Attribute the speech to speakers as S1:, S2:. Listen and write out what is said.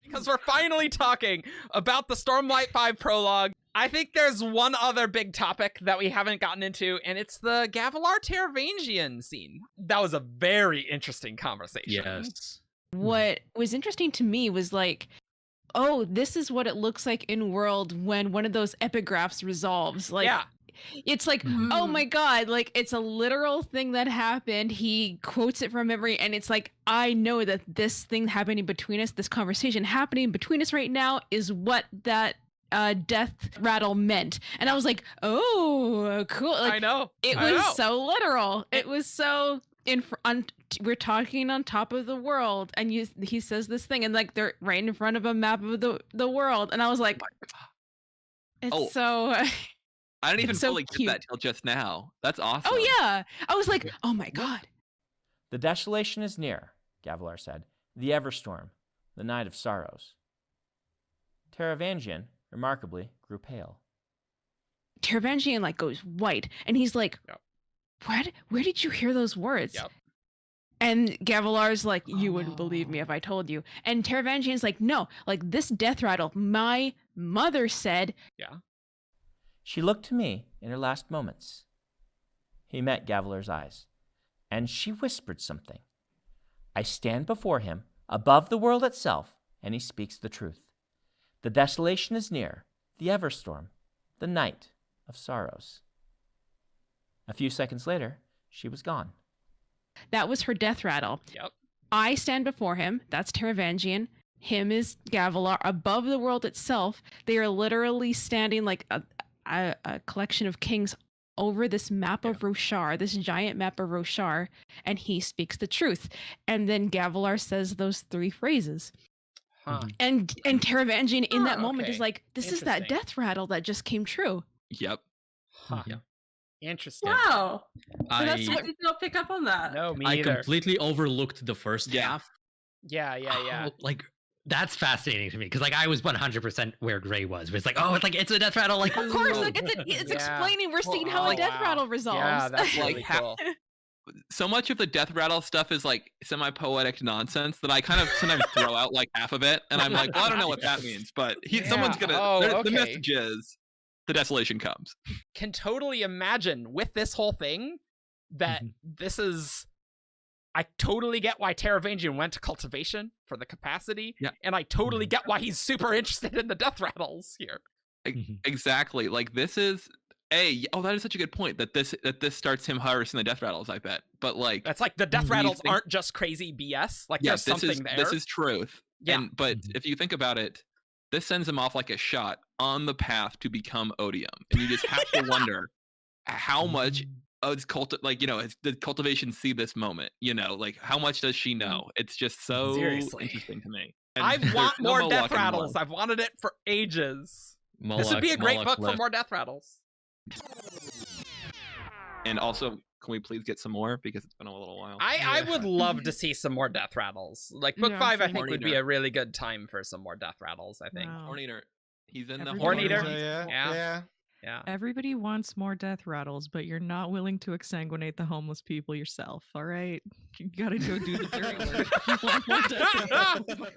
S1: because we're finally talking about the Stormlight 5 prologue. I think there's one other big topic that we haven't gotten into, and it's the Gavilar Taravangian scene. That was a very interesting conversation.
S2: Yes.
S3: What was interesting to me was like, oh, this is what it looks like in world when one of those epigraphs resolves. Like,
S1: yeah.
S3: It's like, oh my God, like it's a literal thing that happened. He quotes it from memory, and it's like, I know that this thing happening between us, this conversation happening between us right now is what that death rattle meant. And I was like, oh, cool. Like,
S1: I know.
S3: It was so literal. It was so we're talking on top of the world, and he says this thing, and like they're right in front of a map of the world, and I was like, it's so.
S4: I didn't even
S3: so
S4: fully
S3: cute.
S4: get that till just now. That's awesome.
S3: Oh yeah, I was like, oh my God.
S5: The desolation is near, Gavilar said. The Everstorm, the night of sorrows. Taravangian, remarkably, grew pale.
S3: Taravangian like goes white, and he's like, where did you hear those words?
S1: Yep.
S3: And Gavilar's like, you wouldn't believe me if I told you. And Taravangian's like, no, like this death rattle, my mother said.
S1: Yeah.
S5: She looked to me in her last moments. He met Gavilar's eyes, and she whispered something. I stand before him, above the world itself, and he speaks the truth. The desolation is near, the Everstorm, the night of sorrows. A few seconds later, she was gone.
S3: That was her death rattle.
S1: Yep.
S3: I stand before him. That's Taravangian. Him is Gavilar. Above the world itself, they are literally standing like a collection of kings over this map of Roshar, this giant map of Roshar, and he speaks the truth. And then Gavilar says those three phrases.
S1: Huh.
S3: And Taravangian in that moment is
S1: okay.
S3: like, this is that death rattle that just came true.
S4: Yep.
S1: Huh.
S2: Yeah.
S1: Interesting.
S6: Wow.
S2: I
S6: Did not pick up on that.
S1: No, me
S2: I
S1: either.
S2: completely overlooked the first half.
S1: Yeah.
S2: Oh, like that's fascinating to me because like I was 100% where Gray was. It's like, oh, it's a death rattle. Like,
S3: Of course,
S2: oh.
S3: like it's
S1: Yeah.
S3: explaining. We're seeing how a death rattle resolves.
S1: Yeah, that's really
S4: Like,
S1: cool.
S4: So much of the death rattle stuff is like semi-poetic nonsense that I kind of sometimes throw out like half of it, and I'm like, well, I don't know what that means, but someone's gonna. The message is, the desolation comes.
S1: Can totally imagine with this whole thing that this is. I totally get why Taravangian went to cultivation for the capacity, and I totally get why he's super interested in the death rattles here.
S4: Exactly. Like this is that is such a good point that this starts him harvesting the death rattles, I bet. But like
S1: that's like the death rattles aren't just crazy BS. Like there's something there.
S4: This is truth.
S1: Yeah.
S4: But if you think about it, this sends him off like a shot on the path to become Odium. And you just have to wonder how much did cultivation see this moment? Like how much does she know? It's just so interesting to me. And
S1: I want more death rattles.
S4: More.
S1: I've wanted it for ages.
S2: Moloch,
S1: this would be a great book
S2: left.
S1: for more death rattles.
S4: And also, can we please get some more? Because it's been a little while.
S1: I would love to see some more death rattles. Like book 5, I think would be a really good time for some more death rattles, I think.
S7: Wow.
S4: Horneater. He's in the
S1: Horneater.
S7: Yeah. Everybody wants more death rattles, but you're not willing to exsanguinate the homeless people yourself, all right? You gotta go do the dirty work if you want more death rattles.